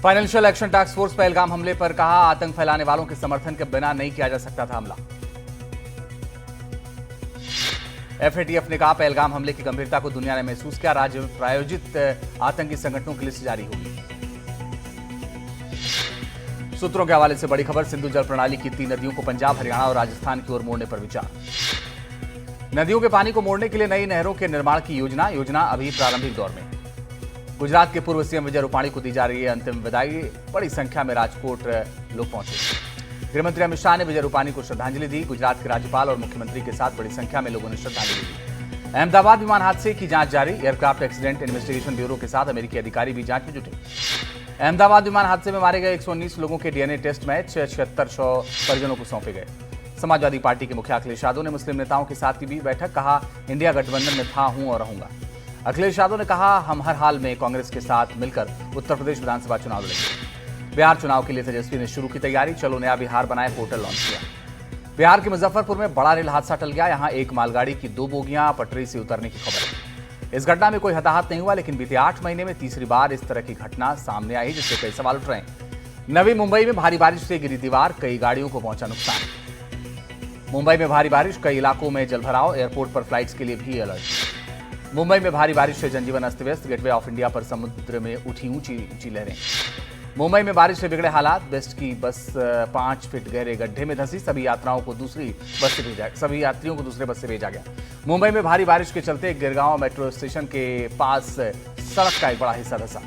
Financial action task force Pahalgam हमले पर कहा, आतंक फैलाने वालों के समर्थन के बिना नहीं किया जा सकता था हमला। एफएटीएफ ने कहा, पहलगाम हमले की गंभीरता को दुनिया ने महसूस किया, राज्य में प्रायोजित आतंकी संगठनों की लिस्ट जारी होगी। सूत्रों के हवाले से बड़ी खबर, सिंधु जल प्रणाली की 3 नदियों को पंजाब, हरियाणा और राजस्थान की ओर मोड़ने पर विचार। नदियों के पानी को मोड़ने के लिए नई नहरों के निर्माण की योजना अभी प्रारंभिक दौर में। गुजरात के पूर्व सीएम विजय रूपाणी को दी जा रही है अंतिम विदाई, बड़ी संख्या में राजकोट लोग पहुंचे। गृहमंत्री अमित शाह ने विजय रूपाणी को श्रद्धांजलि दी। गुजरात के राज्यपाल और मुख्यमंत्री के साथ बड़ी संख्या में लोगों ने श्रद्धांजलि दी। अहमदाबाद विमान हादसे की जांच जारी, एयरक्राफ्ट एक्सीडेंट इन्वेस्टिगेशन ब्यूरो के साथ अमेरिकी अधिकारी भी जांच में जुटे। अहमदाबाद विमान हादसे में मारे गए 119 लोगों के डीएनए टेस्ट मैच 7600 परिजनों को सौंपे गए। समाजवादी पार्टी के मुखिया अखिलेश यादव ने मुस्लिम नेताओं के साथ की भी बैठक, कहा इंडिया गठबंधन में था, हूं और रहूंगा। अखिलेश यादव ने कहा, हम हर हाल में कांग्रेस के साथ मिलकर उत्तर प्रदेश विधानसभा चुनाव लड़ेंगे। बिहार चुनाव के लिए तेजस्वी ने शुरू की तैयारी, चलो नया बिहार बनाए पोर्टल लॉन्च किया। बिहार के मुजफ्फरपुर में बड़ा रेल हादसा टल गया, यहां एक मालगाड़ी की 2 बोगियां पटरी से उतरने की खबर है। इस घटना में कोई हताहत नहीं हुआ, लेकिन बीते 8 महीने में तीसरी बार इस तरह की घटना सामने आई, जिससे कई सवाल उठ रहे हैं। नवी मुंबई में भारी बारिश से गिरी दीवार, कई गाड़ियों को पहुंचा नुकसान। मुंबई में भारी बारिश, कई इलाकों में जलभराव, एयरपोर्ट पर फ्लाइट्स के लिए भी अलर्ट। मुंबई में भारी बारिश से जनजीवन अस्त व्यस्त, गेटवे ऑफ इंडिया पर समुद्र में उठी ऊंची लहरें। मुंबई में बारिश से बिगड़े हालात, बेस्ट की बस 5 फीट गहरे गड्ढे में धंसी, सभी यात्रियों को दूसरे बस से भेजा गया। मुंबई में भारी बारिश के चलते गिरगांव मेट्रो स्टेशन के पास सड़क का एक बड़ा हिस्सा धंसा।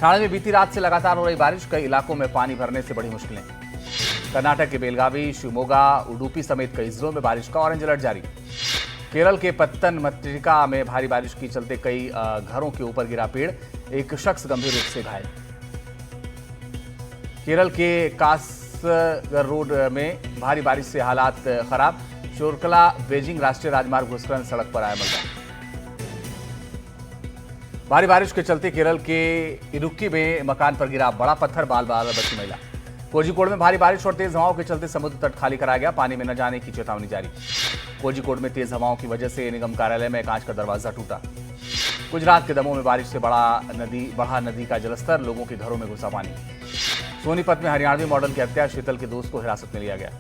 ठाणे में बीती रात से लगातार हो रही बारिश, कई इलाकों में पानी भरने से बड़ी मुश्किलें। कर्नाटक के बेलगावी, शिवमोगा, उडुपी समेत कई जिलों में बारिश का ऑरेंज अलर्ट जारी। केरल के पत्तनमथिट्टा में भारी बारिश के चलते कई घरों के ऊपर गिरा पेड़, एक शख्स गंभीर रूप से घायल। केरल के कासगर रोड में भारी बारिश से हालात खराब, चोरकला बेजिंग राष्ट्रीय राजमार्ग घुसकर सड़क पर आया मलबा। भारी बारिश के चलते केरल के इडुक्की में मकान पर गिरा बड़ा पत्थर, बाल बची महिला। कोझिकोड में भारी बारिश और तेज हवाओं के चलते समुद्र तट खाली कराया गया, पानी में न जाने की चेतावनी जारी। कोझिकोड में तेज हवाओं की वजह से निगम कार्यालय में कांच का दरवाजा टूटा। गुजरात के दमोह में बारिश से बढ़ा नदी का जलस्तर, लोगों के घरों में घुसा पानी। सोनीपत में हरियाणवी मॉडल की हत्या, शीतल के दोस्त को हिरासत में लिया गया।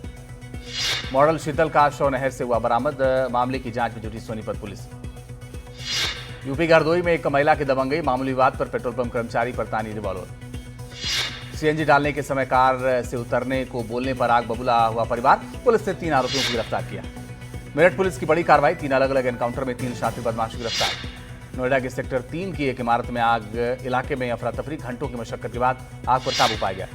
मॉडल शीतल का शव नहर से हुआ बरामद, मामले की जांच में जुटी सोनीपत पुलिस। यूपी के हरदोई में एक महिला की दबंगई, मामूली विवाद पर पेट्रोल पंप कर्मचारी पर तानी रिवॉल्वर। सीएनजी डालने के समय कार से उतरने को बोलने पर आग बबूला हुआ परिवार, पुलिस ने 3 आरोपियों को गिरफ्तार किया। मेरठ पुलिस की बड़ी कार्रवाई, 3 अलग अलग एनकाउंटर में 3 शातिर बदमाश गिरफ्तार। नोएडा के सेक्टर 3 की एक इमारत में आग, इलाके में अफरा तफरी, घंटों की मशक्कत के बाद आग पर काबू पाया गया।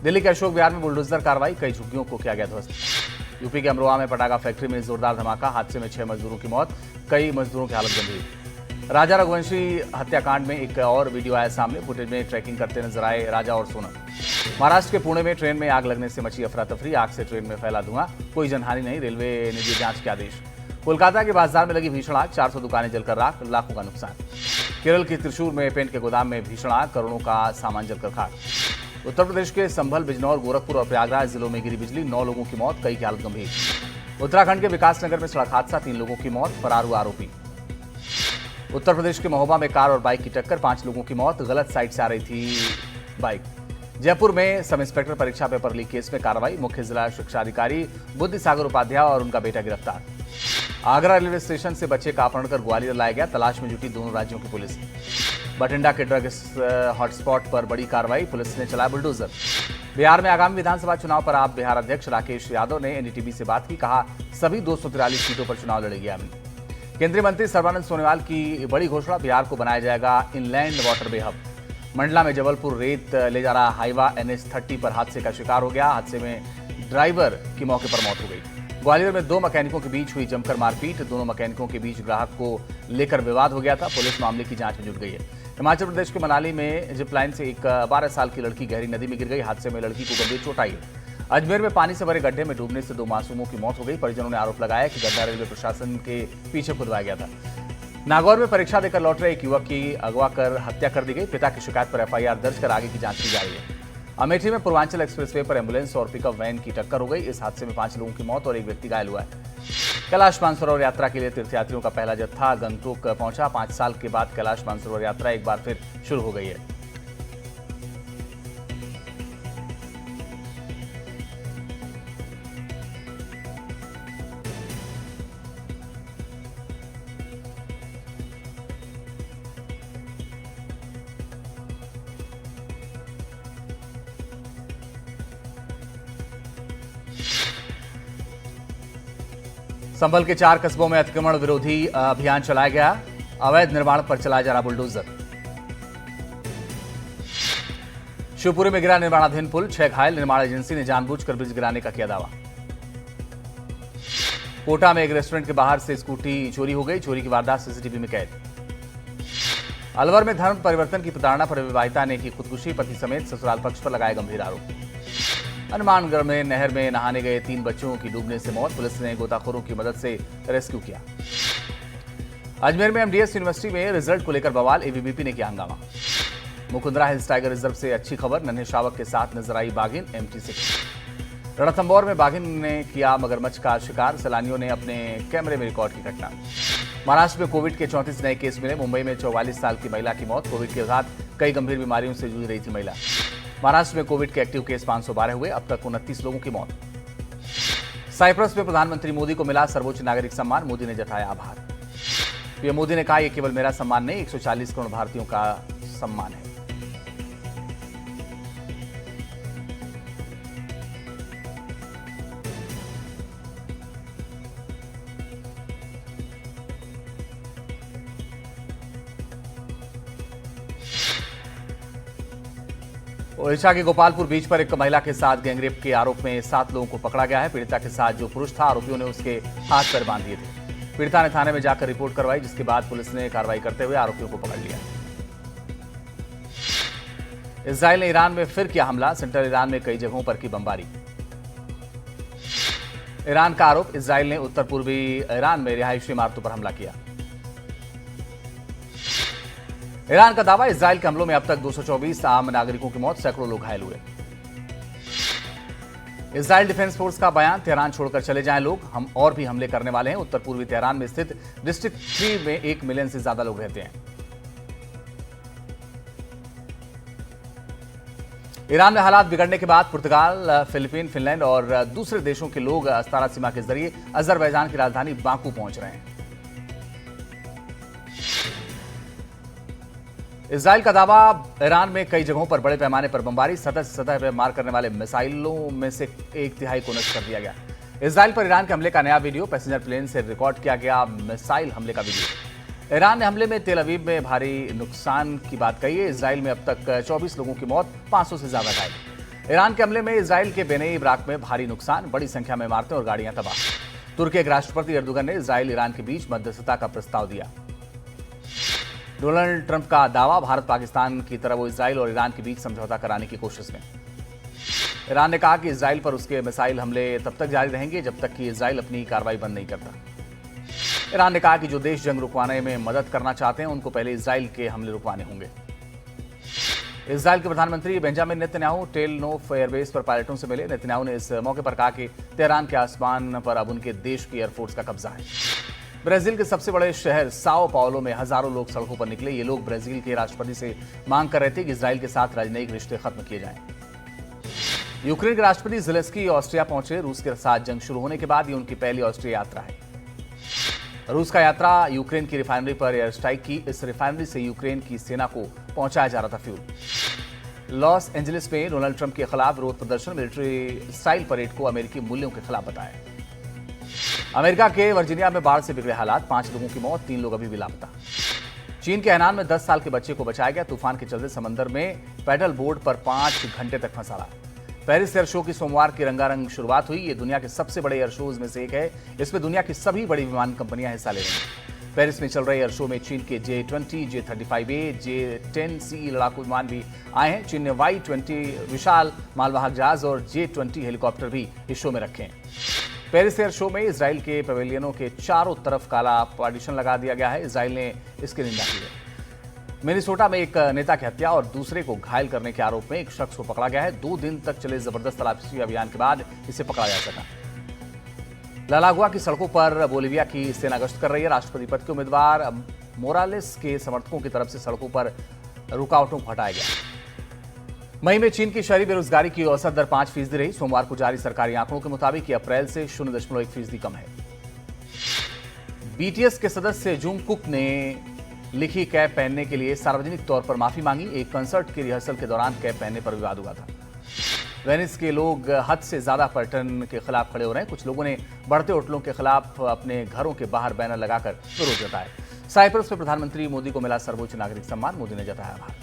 दिल्ली के अशोक विहार में बुलडोजर कार्रवाई, कई झुग्गियों को किया गया ध्वस्त। यूपी के अमरोहा में पटाखा फैक्ट्री में जोरदार धमाका, हादसे में 6 मजदूरों की मौत, कई मजदूरों की हालत गंभीर। राजा रघुवंशी हत्याकांड में एक और वीडियो आया सामने, फुटेज में ट्रैकिंग करते नजर आए राजा और सोनम। महाराष्ट्र के पुणे में ट्रेन में आग लगने से मची अफरा तफरी, आग से ट्रेन में फैला धुआं, कोई जनहानि नहीं, रेलवे ने दिए जांच के आदेश। कोलकाता के बाजार में लगी भीषण आग, 400 दुकानें जलकर राख, लाखों का नुकसान। केरल के त्रिशूर में पेंट के गोदाम में भीषण आग, करोड़ों का सामान जलकर खाक। उत्तर प्रदेश के संभल, बिजनौर, गोरखपुर और प्रयागराज जिलों में गिरी बिजली, 9 लोगों की मौत, कई की हालत गंभीर। उत्तराखंड के विकासनगर में सड़क हादसा, 3 लोगों की मौत, फरार हुआ आरोपी। उत्तर प्रदेश के महोबा में कार और बाइक की टक्कर, 5 लोगों की मौत, गलत साइड से आ रही थी बाइक। जयपुर में सब इंस्पेक्टर परीक्षा पेपर लीक केस में कार्रवाई, मुख्य जिला शिक्षा अधिकारी बुद्धि सागर उपाध्याय और उनका बेटा गिरफ्तार। आगरा रेलवे स्टेशन से बच्चे का अपहरण कर ग्वालियर लाया गया, तलाश में जुटी दोनों राज्यों की पुलिस। बठिंडा के ड्रग हॉटस्पॉट पर बड़ी कार्रवाई, पुलिस ने चलाया बुलडोजर। बिहार में आगामी विधानसभा चुनाव पर आप बिहार अध्यक्ष राकेश यादव ने एनडीटीवी से बात की, कहा सभी 243 सीटों पर चुनाव लड़ेगी आमी। केंद्रीय मंत्री सर्बानंद सोनोवाल की बड़ी घोषणा, बिहार को बनाया जाएगा इनलैंड वाटरवे हब। मंडला में जबलपुर रेत ले जा रहा हाईवा NH30 पर हादसे का शिकार हो गया, हादसे में ड्राइवर की मौके पर मौत हो गई। ग्वालियर में 2 मैकेनिकों के बीच हुई जमकर मारपीट, दोनों मैकेनिकों के बीच ग्राहक को लेकर विवाद हो गया था, पुलिस मामले की जांच में जुट गई है। हिमाचल प्रदेश के मनाली में जिप लाइन से एक 12 साल की लड़की गहरी नदी में गिर गई, हादसे में लड़की को गंभीर चोट आई है। अजमेर में पानी से भरे गड्ढे में डूबने से 2 मासूमों की मौत हो गई, परिजनों ने आरोप लगाया कि गड्ढा रेलवे प्रशासन के पीछे खुदवाया गया था। नागौर में परीक्षा देकर लौट रहे एक युवक की अगवा कर हत्या कर दी गई, पिता की शिकायत पर FIR दर्ज कर आगे की जांच की जा रही है। अमेठी में पूर्वांचल एक्सप्रेसवे पर एम्बुलेंस और पिकअप वैन की टक्कर हो गई, इस हादसे में 5 लोगों की मौत और एक व्यक्ति घायल हुआ है। कैलाश मानसरोवर यात्रा के लिए तीर्थयात्रियों का पहला जत्था गंगटोक पहुंचा, 5 साल के बाद कैलाश मानसरोवर यात्रा एक बार फिर शुरू हो गई है। संभल के 4 कस्बों में अतिक्रमण विरोधी अभियान चलाया गया। अवैध निर्माण पर चलाया जा रहा बुलडोजर। शिवपुरी में गिरा निर्माणाधीन पुल, 6 घायल। निर्माण एजेंसी ने जानबूझकर ब्रिज गिराने का किया दावा। कोटा में एक रेस्टोरेंट के बाहर से स्कूटी चोरी हो गई। चोरी की वारदात सीसीटीवी में कैद। अलवर में धर्म परिवर्तन की प्रताड़ना पर विवाहिता ने की खुदकुशी। पति समेत ससुराल पक्ष पर लगाए गंभीर आरोप। हनुमानगढ़ में नहर में नहाने गए 3 बच्चों की डूबने से मौत। पुलिस ने गोताखोरों की मदद से रेस्क्यू किया। अजमेर में एमडीएस यूनिवर्सिटी में रिजल्ट को लेकर बवाल। एबीवीपी ने किया हंगामा। मुकुंदरा हिल्स टाइगर रिजर्व से अच्छी खबर। नन्हे शावक के साथ नजर आई बाघिन। MT6 रणथंभौर में बाघिन ने किया मगरमच्छ का शिकार। सैलानियों ने अपने कैमरे में रिकॉर्ड की घटना। महाराष्ट्र में कोविड के 34 नए केस मिले। मुंबई में 44 साल की महिला की मौत। कोविड के साथ कई गंभीर बीमारियों से जूझ रही थी महिला। महाराष्ट्र में कोविड के एक्टिव केस 512 हुए। अब तक 29 लोगों की मौत। साइप्रस में प्रधानमंत्री मोदी को मिला सर्वोच्च नागरिक सम्मान। मोदी ने जताया आभार। पीएम मोदी ने कहा, यह केवल मेरा सम्मान नहीं, 140 करोड़ भारतीयों का सम्मान है। ओडिशा के गोपालपुर बीच पर एक महिला के साथ गैंगरेप के आरोप में 7 लोगों को पकड़ा गया है। पीड़िता के साथ जो पुरुष था, आरोपियों ने उसके हाथ पैर बांध दिए थे। पीड़िता ने थाने में जाकर रिपोर्ट करवाई, जिसके बाद पुलिस ने कार्रवाई करते हुए आरोपियों को पकड़ लिया। इजराइल ने ईरान में फिर किया हमला। सेंट्रल ईरान में कई जगहों पर की बमबारी। ईरान का आरोप, इजराइल ने उत्तर पूर्वी ईरान में रिहायशी इमारतों पर हमला किया। ईरान का दावा, इजराइल के हमलों में अब तक 224 आम नागरिकों की मौत, सैकड़ों लोग घायल हुए। इजराइल डिफेंस फोर्स का बयान, तेहरान छोड़कर चले जाएं लोग, हम और भी हमले करने वाले हैं। उत्तर पूर्वी तेहरान में स्थित डिस्ट्रिक्ट 3 में 1 मिलियन से ज्यादा लोग रहते हैं। ईरान में हालात बिगड़ने के बाद पुर्तगाल, फिलीपीन, फिनलैंड और दूसरे देशों के लोग अस्तारा सीमा के जरिए अजरबैजान की राजधानी बाकू पहुंच रहे हैं। इजराइल का दावा, ईरान में कई जगहों पर बड़े पैमाने पर बमबारी, सतह से सतह पर मार करने वाले मिसाइलों में से 1/3 को नष्ट कर दिया गया। इजराइल पर ईरान के हमले का नया वीडियो, पैसेंजर प्लेन से रिकॉर्ड किया गया मिसाइल हमले का वीडियो। ईरान ने हमले में तेल अवीव में भारी नुकसान की बात कही है। इजराइल में अब तक 24 लोगों की मौत, 500 से ज्यादा घायल। ईरान के हमले में इजराइल के बेनई इराक में भारी नुकसान, बड़ी संख्या में इमारतें और गाड़ियां तबाह। तुर्की के राष्ट्रपति एर्दोगन ने इजराइल ईरान के बीच मध्यस्थता का प्रस्ताव दिया। डोनाल्ड ट्रंप का दावा, भारत पाकिस्तान की तरह वो इजराइल और ईरान के बीच समझौता कराने की कोशिश में। ईरान ने कहा कि इजराइल पर उसके मिसाइल हमले तब तक जारी रहेंगे जब तक कि इजराइल अपनी कार्रवाई बंद नहीं करता। ईरान ने कहा कि जो देश जंग रुकवाने में मदद करना चाहते हैं, उनको पहले इजराइल के हमले रुकवाने होंगे। इजराइल के प्रधानमंत्री बेंजामिन नेतन्याहू टेल नोफ एयरबेस पर पायलटों से मिले। नेतन्याहू ने इस मौके पर कहा कि तेहरान के आसमान पर अब उनके देश की एयरफोर्स का कब्जा है। ब्राजील के सबसे बड़े शहर साओ पाउलो में हजारों लोग सड़कों पर निकले। ये लोग ब्राजील के राष्ट्रपति से मांग कर रहे थे कि इजराइल के साथ राजनयिक रिश्ते खत्म किए जाएं। यूक्रेन के राष्ट्रपति ज़ेलेंस्की ऑस्ट्रिया पहुंचे। रूस के साथ जंग शुरू होने के बाद ये उनकी पहली ऑस्ट्रिया यात्रा है। रूस का यात्रा यूक्रेन की रिफाइनरी पर एयर स्ट्राइक की। इस रिफाइनरी से यूक्रेन की सेना को पहुंचाया जा रहा था फ्यूल। लॉस एंजलिस में डोनाल्ड ट्रंप के खिलाफ विरोध प्रदर्शन, मिलिट्री स्टाइल परेड को अमेरिकी मूल्यों के खिलाफ बताया। अमेरिका के वर्जीनिया में बाढ़ से बिगड़े हालात, 5 लोगों की मौत, 3 लोग अभी भी लापता। चीन के हैनान में 10 साल के बच्चे को बचाया गया। तूफान के चलते समंदर में पैडल बोर्ड पर 5 घंटे तक फंसा रहा। पेरिस एयर शो की सोमवार की रंगारंग शुरुआत हुई। ये दुनिया के सबसे बड़े एयर शोज में से एक है। इसमें दुनिया की सभी बड़ी विमान कंपनियां हिस्सा ले रही हैं। पेरिस में चल रहे एयर शो में चीन के J-20, J-35A, J-10C लड़ाकू विमान भी आए हैं। चीन ने Y-20 विशाल मालवाहक जहाज और J-20 हेलीकॉप्टर भी इस शो में रखे हैं। पेरिस एयर शो में इजराइल के पवेलियनों के चारों तरफ काला पार्टीशन लगा दिया गया है। इजराइल ने इसकी निंदा की है। मिनेसोटा में एक नेता की हत्या और दूसरे को घायल करने के आरोप में एक शख्स को पकड़ा गया है। 2 दिन तक चले जबरदस्त तलाशी अभियान के बाद इसे पकड़ा जा सका। लालागुआ की सड़कों पर बोलिविया की सेना गश्त कर रही है। राष्ट्रपति पद के उम्मीदवार मोरालेस के समर्थकों की तरफ से सड़कों पर रुकावटों को हटाया गया। मई में चीन की शहरी बेरोजगारी की औसत दर 5% रही। सोमवार को जारी सरकारी आंकड़ों के मुताबिक अप्रैल से 0.1% कम है। बीटीएस के सदस्य जुंगकुक ने लिखी कैप पहनने के लिए सार्वजनिक तौर पर माफी मांगी। एक कंसर्ट की रिहर्सल के दौरान कैप पहनने पर विवाद हुआ था। वेनिस के लोग हद से ज्यादा पर्यटन के खिलाफ खड़े हो रहे हैं। कुछ लोगों ने बढ़ते होटलों के खिलाफ अपने घरों के बाहर बैनर लगाकर विरोध जताया। साइप्रस में प्रधानमंत्री मोदी को मिला सर्वोच्च नागरिक सम्मान, मोदी ने जताया आभार।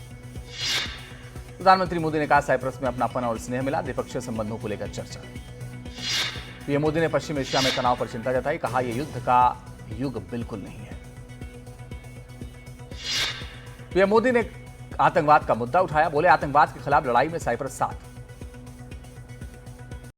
प्रधानमंत्री मोदी ने कहा साइप्रस में अपनापन और स्नेह मिला, द्विपक्षीय संबंधों को लेकर चर्चा। पीएम मोदी ने पश्चिम एशिया में तनाव पर चिंता जताई, कहा यह युद्ध का युग बिल्कुल नहीं है। पीएम मोदी ने आतंकवाद का मुद्दा उठाया, बोले आतंकवाद के खिलाफ लड़ाई में साइप्रस साथ।